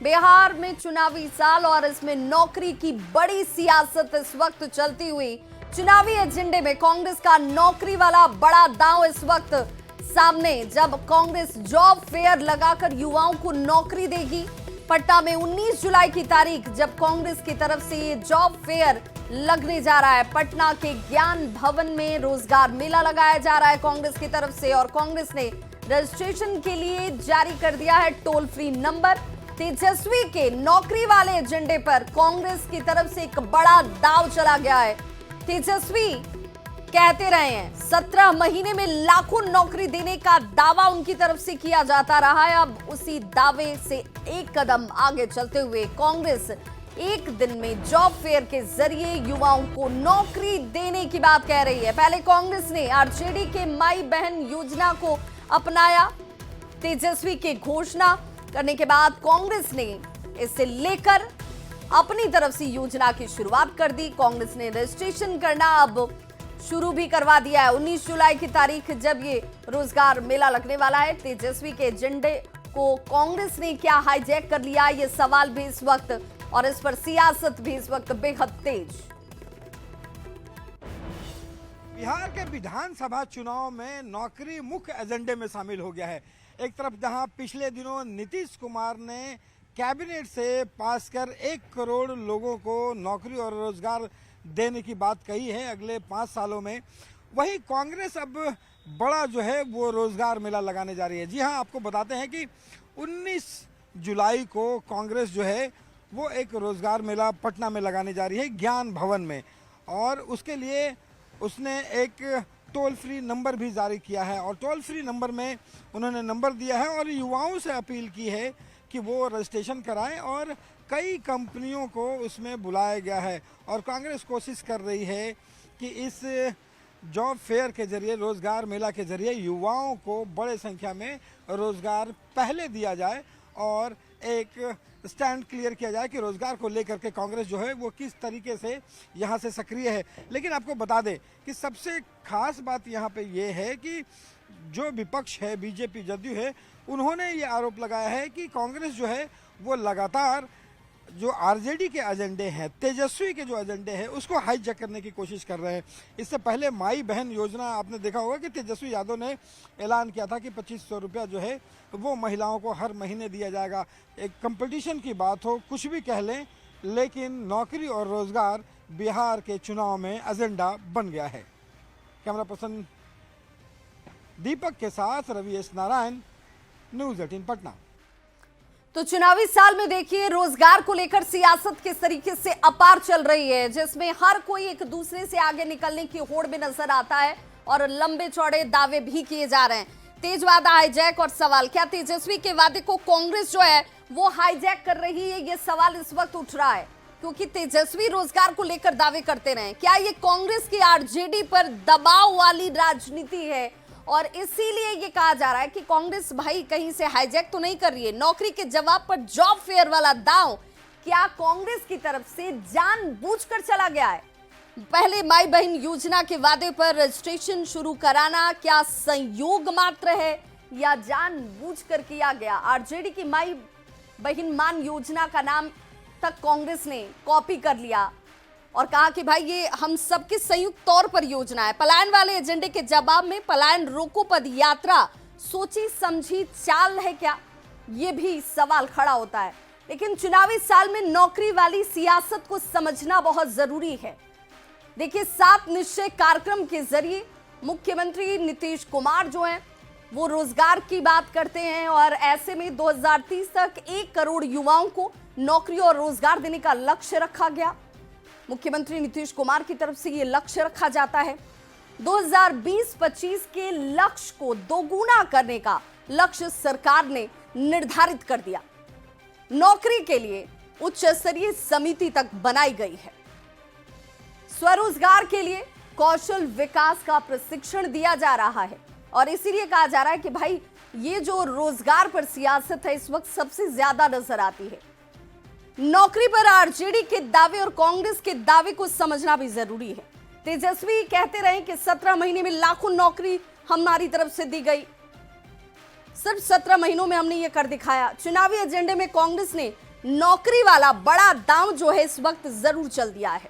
बिहार में चुनावी साल और इसमें नौकरी की बड़ी सियासत इस वक्त चलती हुई। चुनावी एजेंडे में कांग्रेस का नौकरी वाला बड़ा दांव इस वक्त सामने, जब कांग्रेस जॉब फेयर लगाकर युवाओं को नौकरी देगी। पटना में 19 जुलाई की तारीख जब कांग्रेस की तरफ से ये जॉब फेयर लगने जा रहा है। पटना के ज्ञान भवन में रोजगार मेला लगाया जा रहा है कांग्रेस की तरफ से, और कांग्रेस ने रजिस्ट्रेशन के लिए जारी कर दिया है टोल फ्री नंबर। तेजस्वी के नौकरी वाले एजेंडे पर कांग्रेस की तरफ से एक बड़ा दांव चला गया है। तेजस्वी कहते रहे हैं 17 महीने में लाखों नौकरी देने का दावा उनकी तरफ से किया जाता रहा है। अब उसी दावे से एक कदम आगे चलते हुए कांग्रेस एक दिन में जॉब फेयर के जरिए युवाओं को नौकरी देने की बात कह रही है। पहले कांग्रेस ने आरजेडी के माई बहन योजना को अपनाया। तेजस्वी की घोषणा करने के बाद कांग्रेस ने इसे लेकर अपनी तरफ से योजना की शुरुआत कर दी। कांग्रेस ने रजिस्ट्रेशन करना अब शुरू भी करवा दिया है। 19 जुलाई की तारीख जब ये रोजगार मेला लगने वाला है। तेजस्वी के एजेंडे को कांग्रेस ने क्या हाईजैक कर लिया, ये सवाल भी इस वक्त, और इस पर सियासत भी इस वक्त बेहद तेज। बिहार के विधानसभा चुनाव में नौकरी मुख्य एजेंडे में शामिल हो गया है। एक तरफ जहां पिछले दिनों नीतीश कुमार ने कैबिनेट से पास कर 1 करोड़ लोगों को नौकरी और रोजगार देने की बात कही है अगले 5 सालों में, वहीं कांग्रेस अब बड़ा जो है वो रोजगार मेला लगाने जा रही है। जी हां, आपको बताते हैं कि 19 जुलाई को कांग्रेस जो है वो एक रोजगार मेला पटना में लगाने जा रही है ज्ञान भवन में, और उसके लिए उसने एक टोल फ्री नंबर भी जारी किया है। और टोल फ्री नंबर में उन्होंने नंबर दिया है और युवाओं से अपील की है कि वो रजिस्ट्रेशन कराएं, और कई कंपनियों को उसमें बुलाया गया है। और कांग्रेस कोशिश कर रही है कि इस जॉब फेयर के जरिए, रोजगार मेला के जरिए युवाओं को बड़े संख्या में रोजगार पहले दिया जाए और एक स्टैंड क्लियर किया जाए कि रोजगार को लेकर के कांग्रेस जो है वो किस तरीके से यहाँ से सक्रिय है। लेकिन आपको बता दें कि सबसे खास बात यहाँ पे ये है कि जो विपक्ष है, बीजेपी जदयू है, उन्होंने ये आरोप लगाया है कि कांग्रेस जो है वो लगातार जो आरजेडी के एजेंडे हैं, तेजस्वी के जो एजेंडे हैं, उसको हाईजैक करने की कोशिश कर रहे हैं। इससे पहले माई बहन योजना आपने देखा होगा कि तेजस्वी यादव ने ऐलान किया था कि 2500 रुपया जो है वो महिलाओं को हर महीने दिया जाएगा। एक कंपटीशन की बात हो, कुछ भी कह लें, लेकिन नौकरी और रोजगार बिहार के चुनाव में एजेंडा बन गया है। कैमरा पर्सन दीपक के साथ रवि एस नारायण, न्यूज़ 18 पटना। तो चुनावी साल में देखिए रोजगार को लेकर सियासत किस तरीके से अपार चल रही है, जिसमें हर कोई एक दूसरे से आगे निकलने की होड़ में नजर आता है और लंबे चौड़े दावे भी किए जा रहे हैं। तेज वादा हाईजैक और सवाल, क्या तेजस्वी के वादे को कांग्रेस जो है वो हाईजैक कर रही है, ये सवाल इस वक्त उठ रहा है, क्योंकि तेजस्वी रोजगार को लेकर दावे करते रहे। क्या ये कांग्रेस की आरजेडी पर दबाव वाली राजनीति है, और इसीलिए ये कहा जा रहा है कि कांग्रेस भाई कहीं से हाईजैक तो नहीं कर रही है। नौकरी के जवाब पर जॉब फेयर वाला दांव क्या कांग्रेस की तरफ से जानबूझकर चला गया है? पहले माई बहन योजना के वादे पर रजिस्ट्रेशन शुरू कराना क्या संयोग मात्र है या जानबूझकर किया गया? आरजेडी की माई बहन मान योजना का नाम तक कांग्रेस ने कॉपी कर लिया और कहा कि भाई ये हम सबके संयुक्त तौर पर योजना है। पलायन वाले एजेंडे के जवाब में पलायन रोको पद यात्रा सोची समझी चाल है क्या, ये भी सवाल खड़ा होता है। लेकिन चुनावी साल में नौकरी वाली सियासत को समझना बहुत जरूरी है। देखिए, 7 निश्चय कार्यक्रम के जरिए मुख्यमंत्री नीतीश कुमार जो हैं वो रोजगार की बात करते हैं, और ऐसे में 2030 तक 1 करोड़ युवाओं को नौकरी और रोजगार देने का लक्ष्य रखा गया। मुख्यमंत्री नीतीश कुमार की तरफ से यह लक्ष्य रखा जाता है। 2020-25 के लक्ष्य को दोगुना करने का लक्ष्य सरकार ने निर्धारित कर दिया। नौकरी के लिए उच्च स्तरीय समिति तक बनाई गई है। स्वरोजगार के लिए कौशल विकास का प्रशिक्षण दिया जा रहा है, और इसीलिए कहा जा रहा है कि भाई ये जो रोजगार पर सियासत है इस वक्त सबसे ज्यादा नजर आती है। नौकरी पर आरजेडी के दावे और कांग्रेस के दावे को समझना भी जरूरी है। तेजस्वी कहते रहे कि 17 महीने में लाखों नौकरी हमारी तरफ से दी गई। सिर्फ 17 महीनों में हमने ये कर दिखाया। चुनावी एजेंडे में कांग्रेस ने नौकरी वाला बड़ा दांव जो है इस वक्त जरूर चल दिया है।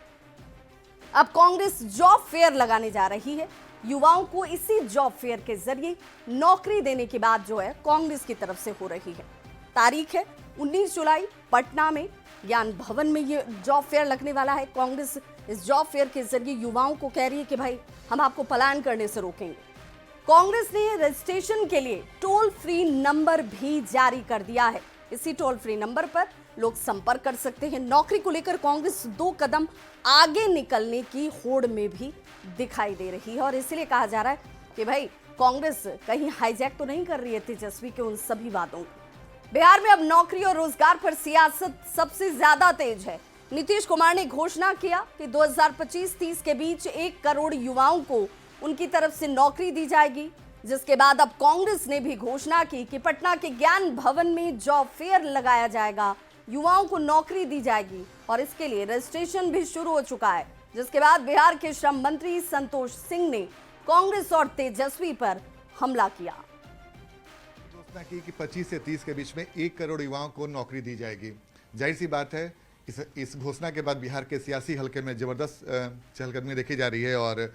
अब कांग्रेस जॉब फेयर लगाने जा रही है। युवाओं को इसी जॉब फेयर के जरिए नौकरी देने की बात जो है कांग्रेस की तरफ से हो रही है। तारीख है 19 जुलाई, पटना में ज्ञान भवन में ये जॉब फेयर लगने वाला है। कांग्रेस इस जॉब फेयर के जरिए युवाओं को कह रही है कि भाई हम आपको पलायन करने से रोकेंगे। कांग्रेस ने रजिस्ट्रेशन के लिए टोल फ्री नंबर भी जारी कर दिया है। इसी टोल फ्री नंबर पर लोग संपर्क कर सकते हैं। नौकरी को लेकर कांग्रेस 2 कदम आगे निकलने की होड़ में भी दिखाई दे रही है और इसलिए कहा जा रहा है कि भाई कांग्रेस कहीं हाईजैक तो नहीं कर रही है तेजस्वी के उन सभी वादों को। बिहार में अब नौकरी और रोजगार पर सियासत सबसे ज्यादा तेज है। नीतीश कुमार ने घोषणा किया कि 2025-30 के बीच 1 करोड़ युवाओं को उनकी तरफ से नौकरी दी जाएगी, जिसके बाद अब कांग्रेस ने भी घोषणा की कि पटना के ज्ञान भवन में जॉब फेयर लगाया जाएगा, युवाओं को नौकरी दी जाएगी और इसके लिए रजिस्ट्रेशन भी शुरू हो चुका है। जिसके बाद बिहार के श्रम मंत्री संतोष सिंह ने कांग्रेस और तेजस्वी पर हमला किया। घोषणा की कि 25 से 30 के बीच में 1 करोड़ युवाओं को नौकरी दी जाएगी। जाहिर सी बात है इस घोषणा के बाद बिहार के सियासी हलके में जबरदस्त चहलकदमी देखी जा रही है और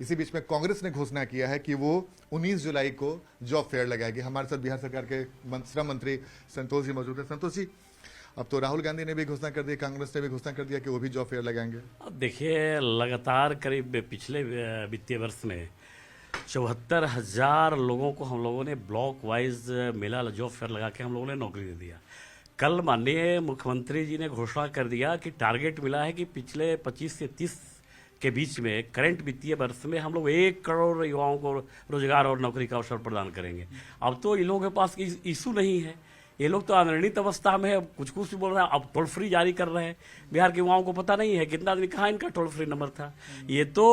इसी बीच में कांग्रेस ने घोषणा किया है कि वो 19 जुलाई को जॉब फेयर लगाएगी। हमारे साथ बिहार सरकार के श्रम मंत्री संतोष जी मौजूद है। संतोष जी, अब तो राहुल गांधी ने भी घोषणा कर दी, कांग्रेस ने भी घोषणा कर दिया कि वो भी जॉब फेयर लगाएंगे। अब देखिए, लगातार करीब पिछले वित्तीय वर्ष में 74,000 लोगों को हम लोगों ने ब्लॉक वाइज मेला जॉब फेयर लगा के हम लोगों ने नौकरी दे दिया। कल माननीय मुख्यमंत्री जी ने घोषणा कर दिया कि टारगेट मिला है कि पिछले 25 से 30 के बीच में करंट वित्तीय वर्ष में हम लोग 1 करोड़ युवाओं को रोजगार और नौकरी का अवसर प्रदान करेंगे। अब तो इन लोगों के पास इशू नहीं है, ये लोग तो अनिर्णित अवस्था में है, कुछ भी बोल रहे हैं। अब टोल फ्री जारी कर रहे हैं। बिहार के युवाओं को पता नहीं है कितना आदमी कहाँ इनका टोल फ्री नंबर था। ये तो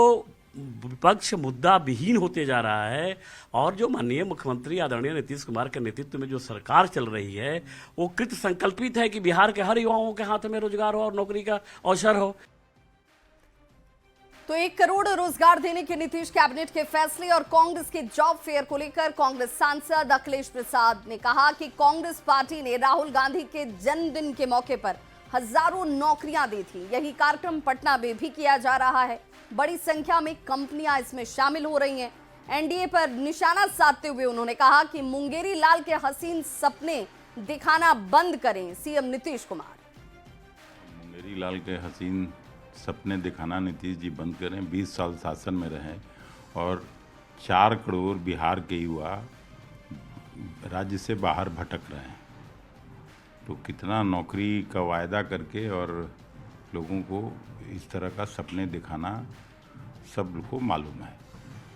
विपक्ष मुद्दा विहीन होते जा रहा है और जो माननीय मुख्यमंत्री आदरणीय नीतीश कुमार के नेतृत्व में जो सरकार चल रही है वो कृत संकल्पित है कि बिहार के हर युवाओं के हाथ में रोजगार हो और नौकरी का अवसर हो। तो 1 करोड़ रोजगार देने के नीतीश कैबिनेट के फैसले और कांग्रेस के जॉब फेयर को लेकर कांग्रेस सांसद अखिलेश प्रसाद ने कहा कि कांग्रेस पार्टी ने राहुल गांधी के जन्मदिन के मौके पर हजारों नौकरियां दी थी। यही कार्यक्रम पटना में भी किया जा रहा है। बड़ी संख्या में कंपनियां इसमें शामिल हो रही हैं। एनडीए पर निशाना साधते हुए उन्होंने कहा कि मुंगेरी लाल के हसीन सपने दिखाना बंद करें सीएम नीतीश कुमार। मुंगेरी लाल के हसीन सपने दिखाना नीतीश जी बंद करें। 20 साल शासन में रहे और 4 करोड़ बिहार के युवा राज्य से बाहर भटक रहे हैं, तो कितना नौकरी का वायदा करके और लोगों को इस तरह का सपने दिखाना सब लोग को मालूम है।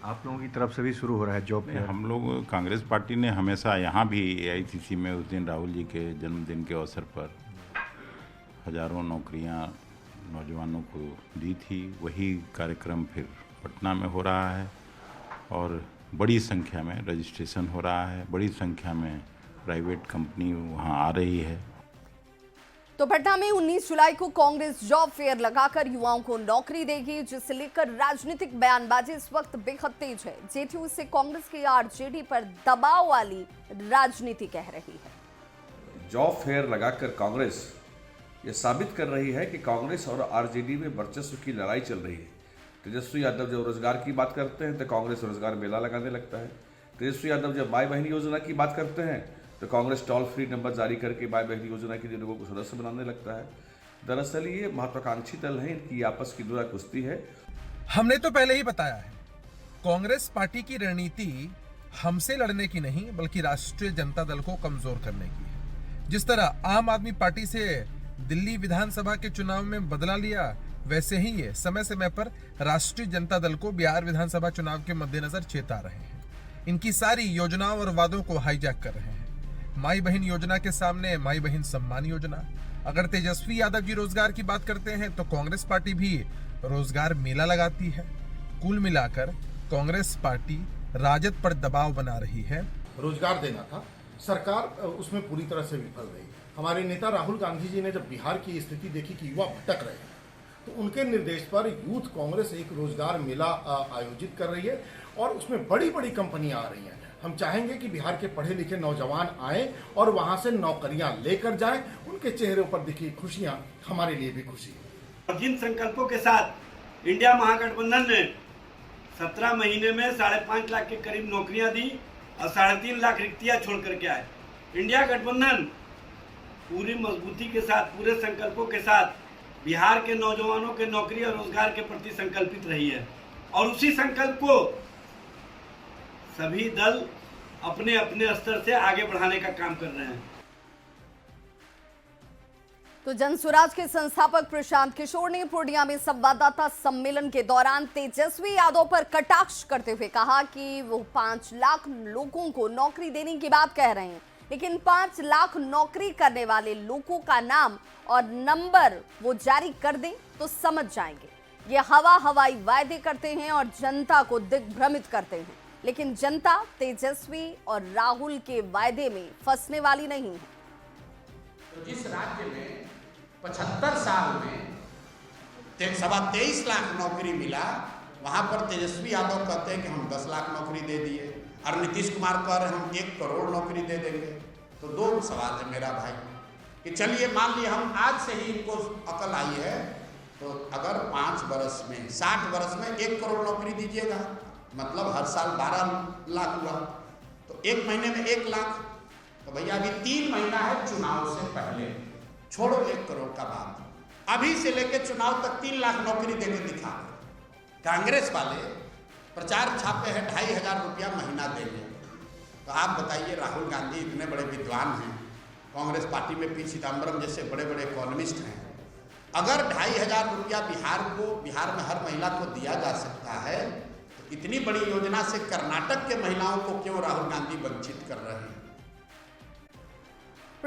आप लोगों की तरफ से भी शुरू हो रहा है जॉब फेयर? हम लोग कांग्रेस पार्टी ने हमेशा यहाँ भी AICC में उस दिन राहुल जी के जन्मदिन के अवसर पर हजारों नौकरियाँ नौजवानों को दी थी। वही कार्यक्रम फिर पटना में हो रहा है और बड़ी संख्या में रजिस्ट्रेशन हो रहा है, बड़ी संख्या में प्राइवेट कंपनी वहाँ आ रही है। तो पटना में 19 जुलाई को कांग्रेस जॉब फेयर लगाकर युवाओं को नौकरी देगी, जिसे लेकर राजनीतिक बयानबाजी इस वक्त बेहद तेज है। जेडीयू से कांग्रेस की आरजेडी पर दबाव वाली राजनीति कह रही है। जॉब फेयर लगाकर कांग्रेस ये साबित कर रही है कि कांग्रेस और आरजेडी में वर्चस्व की लड़ाई चल रही है। तेजस्वी यादव जब रोजगार की बात करते हैं तो कांग्रेस रोजगार मेला लगाने लगता है। तेजस्वी यादव जब माई बहन योजना की बात करते हैं तो कांग्रेस टोल फ्री नंबर जारी करके माई बहन योजना के लिए लोगों को सदस्य बनाने लगता है। दरअसल ये महत्वाकांक्षी दल है, इनकी आपस की दुरा कुश्ती है। हमने तो पहले ही बताया है, कांग्रेस पार्टी की रणनीति हमसे लड़ने की नहीं बल्कि राष्ट्रीय जनता दल को कमजोर करने की है। जिस तरह आम आदमी पार्टी से दिल्ली विधानसभा के चुनाव में बदला लिया, वैसे ही ये समय समय पर राष्ट्रीय जनता दल को बिहार विधानसभा चुनाव के मद्देनजर चेता रहे हैं। इनकी सारी योजनाओं और वादों को हाईजैक कर रहे हैं। माई बहन योजना के सामने माई बहन सम्मान योजना। अगर तेजस्वी यादव जी रोजगार की बात करते हैं तो कांग्रेस पार्टी भी रोजगार मेला लगाती है। कुल मिलाकर कांग्रेस पार्टी राजद पर दबाव बना रही है। रोजगार देना था, सरकार उसमें पूरी तरह से विफल रही। हमारे नेता राहुल गांधी जी ने जब बिहार की स्थिति देखी कि युवा भटक रहे हैं, तो उनके निर्देश पर यूथ कांग्रेस एक रोजगार मेला आयोजित कर रही है और उसमें बड़ी बड़ी कंपनियां आ रही हैं। हम चाहेंगे कि बिहार के पढ़े लिखे नौजवान आए और वहां से नौकरियां लेकर जाएं। उनके चेहरे पर दिखी खुशियां हमारे लिए भी खुशी है। और जिन संकल्पों के साथ इंडिया महागठबंधन ने 17 महीने में 5.5 लाख के करीब नौकरियां दी और 3.5 लाख रिक्तियां छोड़ करके आए, इंडिया गठबंधन पूरी मजबूती के साथ, पूरे संकल्पों के साथ बिहार के नौजवानों के नौकरी और रोजगार के प्रति संकल्पित रही है और उसी संकल्प को सभी दल अपने अपने स्तर से आगे बढ़ाने का काम कर रहे हैं। तो जनसुराज के संस्थापक प्रशांत किशोर ने पूर्णिया में संवाददाता सम्मेलन के दौरान तेजस्वी यादव पर कटाक्ष करते हुए कहा कि वो 5 लाख लोगों को नौकरी देने की बात कह रहे हैं, लेकिन 5 लाख नौकरी करने वाले लोगों का नाम और नंबर वो जारी कर दें तो समझ जाएंगे। ये हवाई वायदे करते हैं और जनता को दिग्भ्रमित करते हैं, लेकिन जनता तेजस्वी और राहुल के वायदे में फंसने वाली नहीं है। तो जिस राज्य में 75 साल में 23 लाख नौकरी मिला, वहां पर तेजस्वी यादव कहते हैं कि हम 10 लाख नौकरी दे दिए और नीतीश कुमार कह रहे हैं हम 1 करोड़ नौकरी दे देंगे। तो 2 सवाल है मेरा भाई कि चलिए मान लिया हम आज से ही इनको अकल आई है, तो अगर 5 वर्ष में 60 वर्ष में 1 करोड़ नौकरी दीजिएगा, मतलब हर साल 12 लाख हुआ, तो 1 महीने में 1 लाख। तो भैया अभी 3 महीना है चुनाव से पहले, छोड़ो 1 करोड़ का बात, अभी से लेकर चुनाव तक 3 लाख नौकरी देके दिखा। कांग्रेस वाले प्रचार छापे हैं 2,500 रुपया महीना देंगे। तो आप बताइए, राहुल गांधी इतने बड़े विद्वान हैं, कांग्रेस पार्टी में पी चिदम्बरम जैसे बड़े बड़े इकोनॉमिस्ट हैं, अगर 2,500 रुपया बिहार में हर महिला को दिया जा सकता है, तो इतनी बड़ी योजना से कर्नाटक के महिलाओं को क्यों राहुल गांधी वंचित कर रहे हैं?